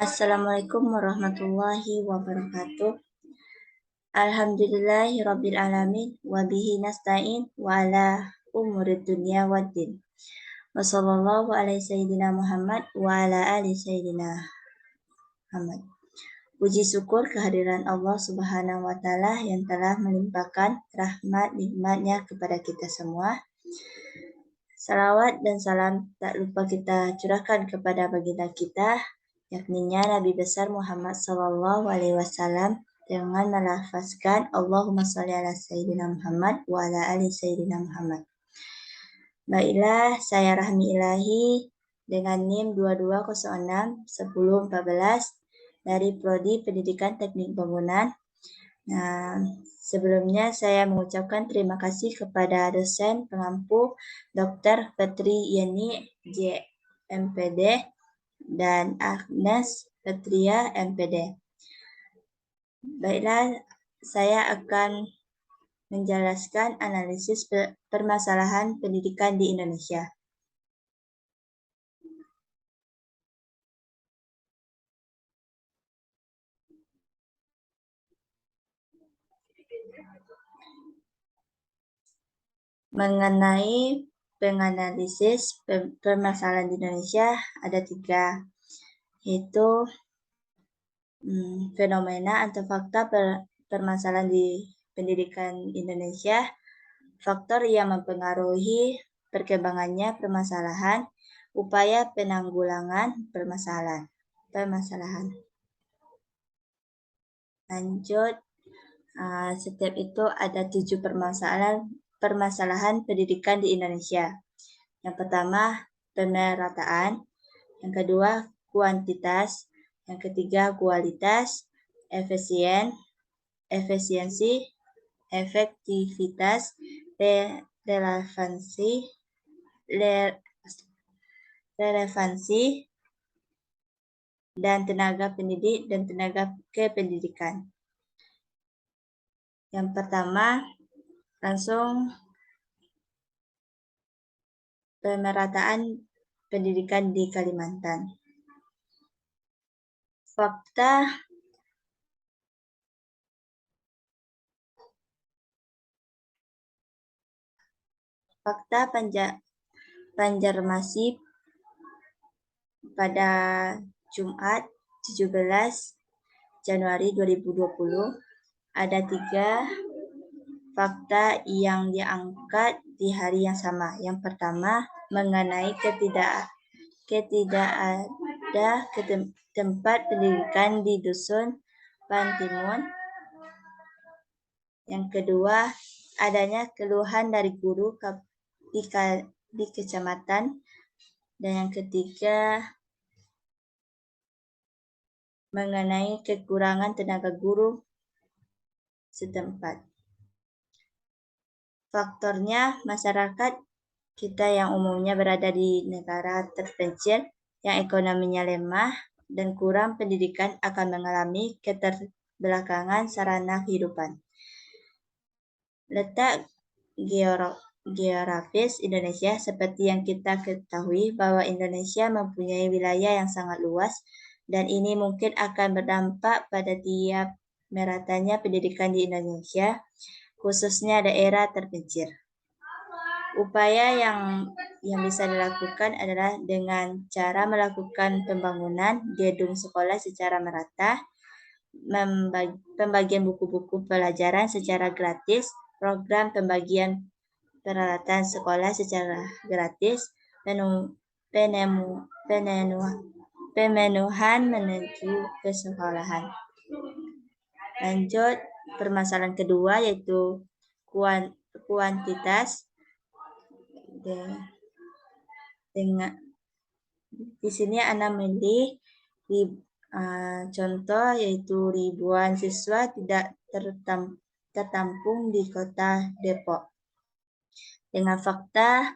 Assalamualaikum warahmatullahi wabarakatuh. Alhamdulillahirabbil alamin wa bihi nasta'in wa ala umurid dunya waddin. Wa sallallahu ala sayyidina Muhammad wa ala ali sayyidina Muhammad. Puji syukur kehadiran Allah Subhanahu wa taala yang telah melimpahkan rahmat nikmatnya kepada kita semua. Salawat dan salam tak lupa kita curahkan kepada baginda kita, yakninya Nabi besar Muhammad sallallahu alaihi wasallam, dengan melafazkan Allahumma sholli ala sayyidina Muhammad wa ala ali sayyidina Muhammad. Baiklah, saya Rahmi Ilahi dengan NIM 22061014 dari Prodi Pendidikan Teknik Bangunan. Nah, sebelumnya saya mengucapkan terima kasih kepada dosen pengampu Dr. Petri Yeni J. MPD dan Agnes Petria MPD. Baiklah, saya akan menjelaskan analisis permasalahan pendidikan di Indonesia. Mengenai penganalisis permasalahan di Indonesia ada 3, yaitu fenomena atau fakta permasalahan di pendidikan Indonesia, faktor yang mempengaruhi perkembangannya permasalahan, upaya penanggulangan permasalahan. Lanjut, setiap itu ada 7 permasalahan pendidikan di Indonesia. Yang pertama, pemerataan. Yang kedua, kuantitas. Yang ketiga, kualitas, efisiensi, efektivitas, relevansi, dan tenaga pendidik dan tenaga kependidikan. Yang pertama, langsung pemerataan pendidikan di Kalimantan. Fakta Banjarmasin pada Jumat 17 Januari 2020 ada 3 fakta yang diangkat di hari yang sama. Yang pertama, mengenai ketidak ada tempat pendidikan di Dusun Pantimun. Yang kedua, adanya keluhan dari guru di kecamatan. Dan yang ketiga, mengenai kekurangan tenaga guru setempat. Faktornya, masyarakat kita yang umumnya berada di negara terpencil yang ekonominya lemah dan kurang pendidikan akan mengalami keterbelakangan sarana kehidupan. Letak geografis Indonesia, seperti yang kita ketahui bahwa Indonesia mempunyai wilayah yang sangat luas dan ini mungkin akan berdampak pada tiap meratanya pendidikan di Indonesia, khususnya daerah terpencil. Upaya yang bisa dilakukan adalah dengan cara melakukan pembangunan gedung sekolah secara merata, pembagian buku-buku pelajaran secara gratis, program pembagian peralatan sekolah secara gratis, pemenuhan menuju kesekolahan. Lanjut, permasalahan kedua yaitu kuantitas. Dengan di sini Anda memilih contoh yaitu ribuan siswa tidak tertampung di kota Depok. Dengan fakta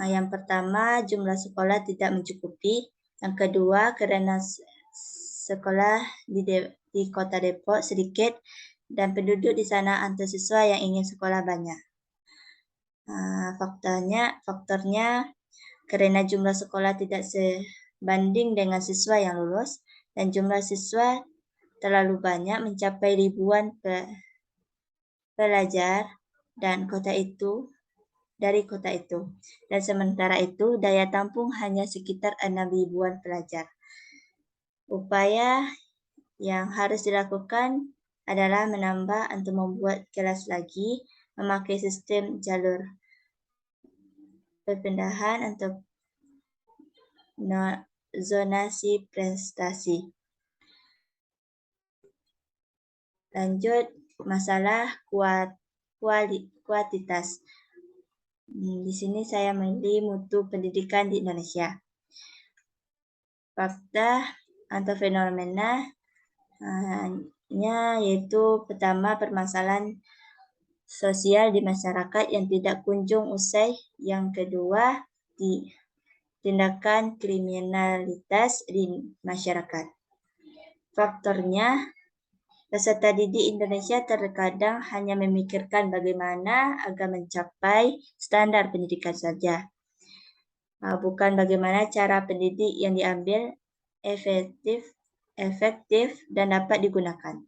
yang pertama, jumlah sekolah tidak mencukupi. Yang kedua, karena sekolah di kota Depok sedikit dan penduduk di sana antusiasme yang ingin sekolah banyak. Faktornya karena jumlah sekolah tidak banding dengan siswa yang lulus, dan jumlah siswa terlalu banyak mencapai ribuan pelajar dari kota itu. Dan sementara itu, daya tampung hanya sekitar 6 ribuan pelajar. Upaya yang harus dilakukan adalah menambah atau membuat kelas lagi, memakai sistem jalur perpindahan atau zonasi prestasi. Lanjut, masalah kuantitas. Di sini saya memilih mutu pendidikan di Indonesia. Fakta atau fenomena yaitu pertama, permasalahan sosial di masyarakat yang tidak kunjung usai. Yang kedua, tindakan kriminalitas di masyarakat. Faktornya, peserta didik Indonesia terkadang hanya memikirkan bagaimana agar mencapai standar pendidikan saja, bukan bagaimana cara pendidik yang diambil efektif dan dapat digunakan.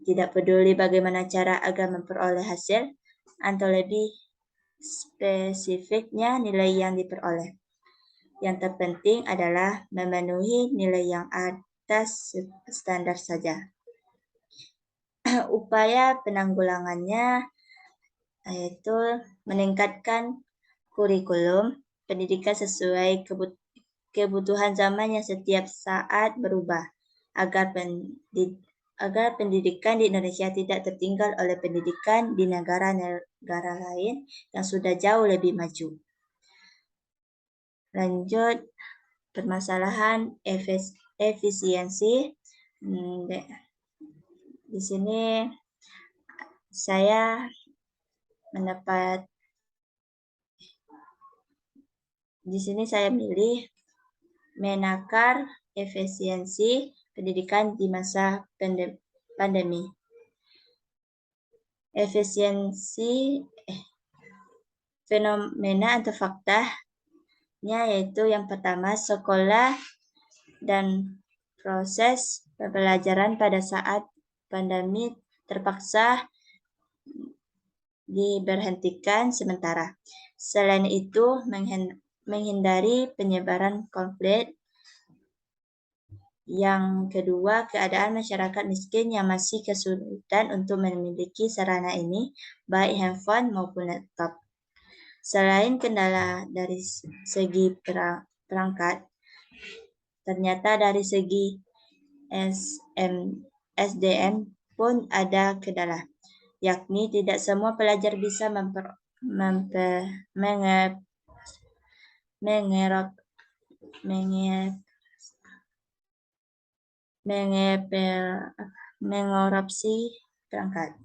Tidak peduli bagaimana cara agar memperoleh hasil, atau lebih spesifiknya nilai yang diperoleh. Yang terpenting adalah memenuhi nilai yang atas standar saja. Upaya penanggulangannya yaitu meningkatkan kurikulum pendidikan sesuai kebutuhan zaman yang setiap saat berubah, agar pendidikan di Indonesia tidak tertinggal oleh pendidikan di negara-negara lain yang sudah jauh lebih maju. Lanjut, permasalahan efisiensi. Di sini saya milih menakar efisiensi pendidikan di masa pandemi. Efisiensi fenomena atau faktanya yaitu yang pertama, sekolah dan proses pembelajaran pada saat pandemi terpaksa diberhentikan sementara. Selain itu, menghindari penyebaran konflik. Yang kedua, keadaan masyarakat miskin yang masih kesulitan untuk memiliki sarana ini, baik handphone maupun laptop. Selain kendala dari segi perangkat, ternyata dari segi SDM pun ada kendala, yakni tidak semua pelajar bisa mengadopsi perangkat.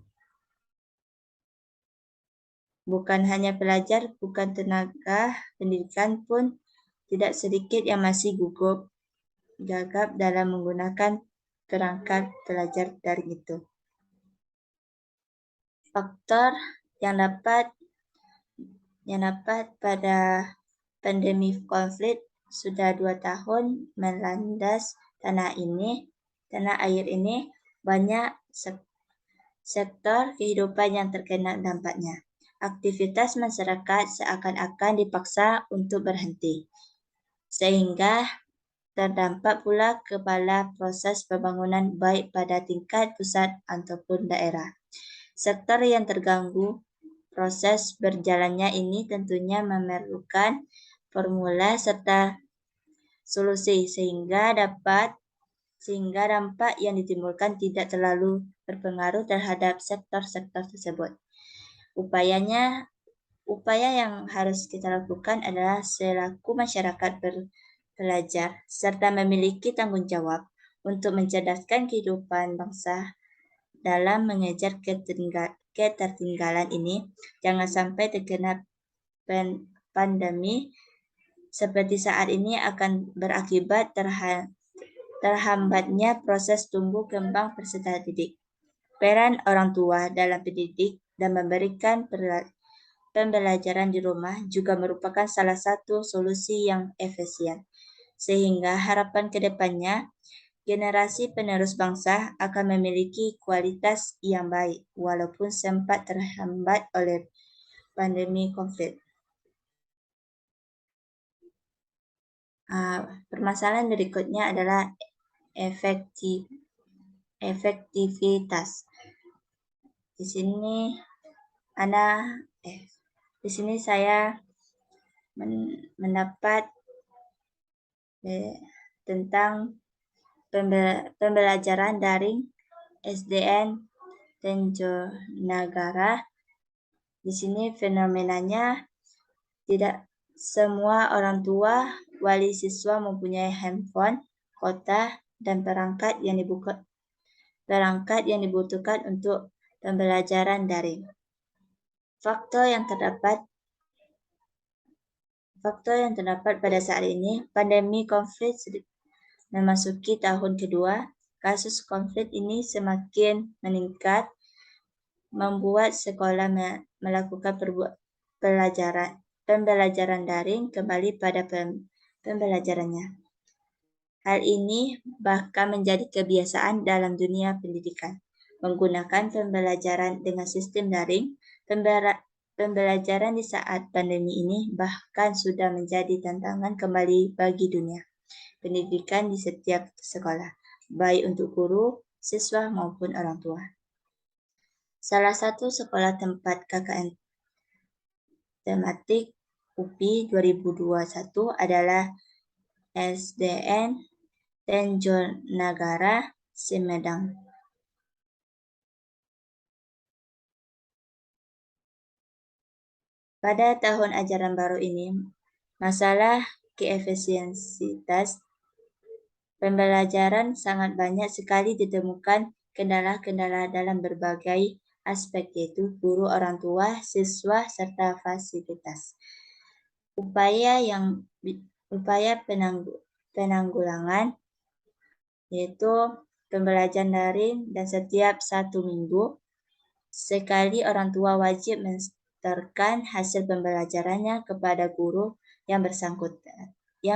Bukan hanya pelajar, bukan tenaga pendidikan pun tidak sedikit yang masih gagap dalam menggunakan perangkat belajar daring itu. Faktor yang dapat pada pandemi konflik sudah 2 tahun melandas tanah air ini, banyak sektor kehidupan yang terkena dampaknya. Aktivitas masyarakat seakan-akan dipaksa untuk berhenti, sehingga terdampak pula kepada proses pembangunan baik pada tingkat pusat ataupun daerah. Sektor yang terganggu proses berjalannya ini tentunya memerlukan formula serta solusi sehingga dampak yang ditimbulkan tidak terlalu berpengaruh terhadap sektor-sektor tersebut. Upaya yang harus kita lakukan adalah selaku masyarakat belajar serta memiliki tanggung jawab untuk mencerdaskan kehidupan bangsa dalam mengejar ketertinggalan ini. Jangan sampai terkena pandemi seperti saat ini akan berakibat terhambatnya proses tumbuh kembang peserta didik. Peran orang tua dalam pendidik dan memberikan pembelajaran di rumah juga merupakan salah satu solusi yang efisien. sehingga harapan ke depannya generasi penerus bangsa akan memiliki kualitas yang baik walaupun sempat terhambat oleh pandemi COVID. Permasalahan berikutnya adalah efektivitas. Di sini saya mendapat tentang pembelajaran daring SDN Tenjonagara. Di sini fenomenanya tidak semua orang tua wali siswa mempunyai handphone, kuota, dan perangkat yang dibutuhkan untuk pembelajaran daring. Faktor yang terdapat pada saat ini, pandemi COVID memasuki tahun kedua. Kasus COVID ini semakin meningkat, membuat sekolah melakukan pembelajaran daring kembali pada pembelajarannya. Hal ini bahkan menjadi kebiasaan dalam dunia pendidikan. Menggunakan pembelajaran dengan sistem daring, pembelajaran di saat pandemi ini bahkan sudah menjadi tantangan kembali bagi dunia pendidikan di setiap sekolah, baik untuk guru, siswa maupun orang tua. Salah satu sekolah tempat KKN tematik UPI 2021 adalah SDN Tenjonagara, Sumedang. Pada tahun ajaran baru ini, masalah keefisiensitas pembelajaran sangat banyak sekali ditemukan kendala-kendala dalam berbagai aspek, yaitu guru, orang tua, siswa, serta fasilitas. Upaya penanggulangan yaitu pembelajaran daring dan setiap 1 minggu sekali orang tua wajib mensetorkan hasil pembelajarannya kepada guru yang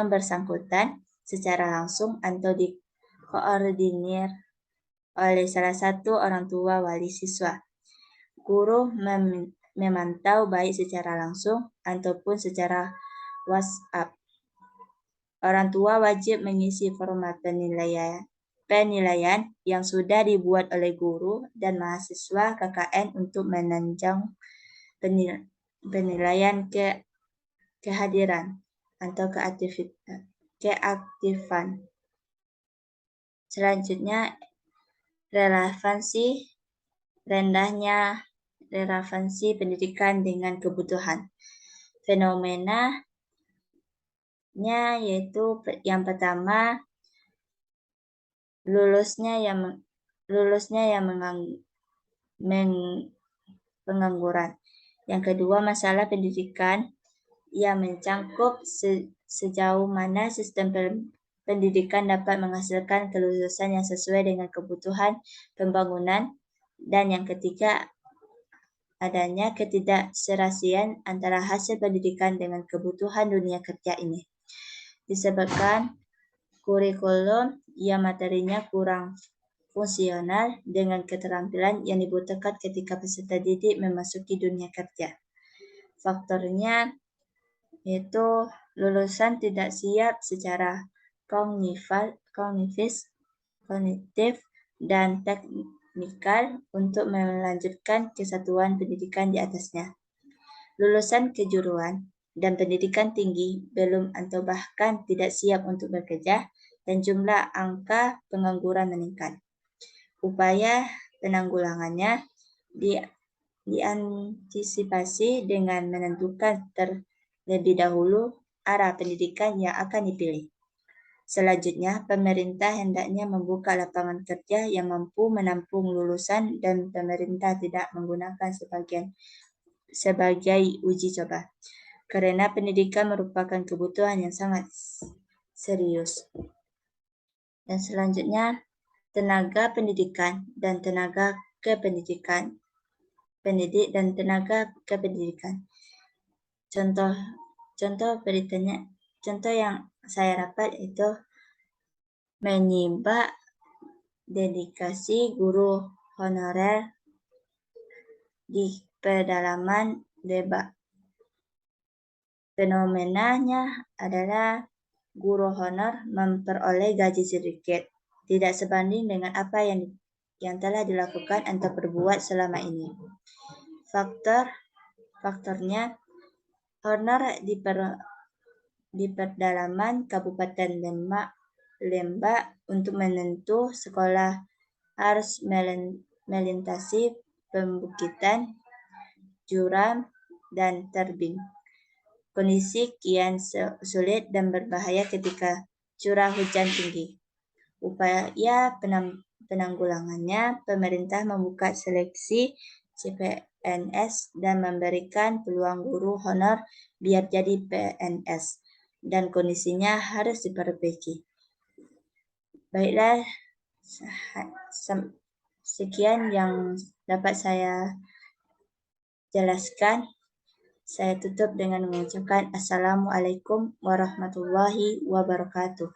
bersangkutan secara langsung atau dikoordinir oleh salah satu orang tua wali siswa. Guru memantau baik secara langsung ataupun secara WhatsApp. Orang tua wajib mengisi format penilaian yang sudah dibuat oleh guru dan mahasiswa KKN untuk menunjang penilaian kehadiran atau keaktifan. Selanjutnya, rendahnya relevansi pendidikan dengan kebutuhan. Fenomenanya yaitu yang pertama, lulusnya yang pengangguran. Yang kedua, masalah pendidikan yang mencangkup sejauh mana sistem pendidikan dapat menghasilkan kelulusan yang sesuai dengan kebutuhan pembangunan. Dan yang ketiga, adanya ketidakserasian antara hasil pendidikan dengan kebutuhan dunia kerja ini. Disebabkan kurikulum yang materinya kurang fungsional dengan keterampilan yang dibutuhkan ketika peserta didik memasuki dunia kerja. Faktornya yaitu lulusan tidak siap secara kognitif dan teknikal untuk melanjutkan kesatuan pendidikan di atasnya. Lulusan kejuruan dan pendidikan tinggi belum atau bahkan tidak siap untuk bekerja dan jumlah angka pengangguran meningkat. Upaya penanggulangannya diantisipasi dengan menentukan terlebih dahulu arah pendidikan yang akan dipilih. Selanjutnya, pemerintah hendaknya membuka lapangan kerja yang mampu menampung lulusan dan pemerintah tidak menggunakan sebagai uji coba. Karena pendidikan merupakan kebutuhan yang sangat serius. Dan selanjutnya, tenaga pendidikan dan tenaga kependidikan. Pendidik dan tenaga kependidikan. Contoh beritanya, contoh yang saya dapat itu menyimak dedikasi guru honorer di pedalaman Debak. Fenomenanya adalah guru honor memperoleh gaji sedikit, tidak sebanding dengan apa yang telah dilakukan atau perbuat selama ini. Faktornya, honor di pedalaman Kabupaten Lembak untuk menentu sekolah harus melintasi pembukitan, curam, dan tebing. Kondisi kian sulit dan berbahaya ketika curah hujan tinggi. Upaya penanggulangannya, pemerintah membuka seleksi CPNS dan memberikan peluang guru honor biar jadi PNS, dan kondisinya harus diperbaiki. Baiklah, sekian yang dapat saya jelaskan. Saya tutup dengan mengucapkan Assalamualaikum warahmatullahi wabarakatuh.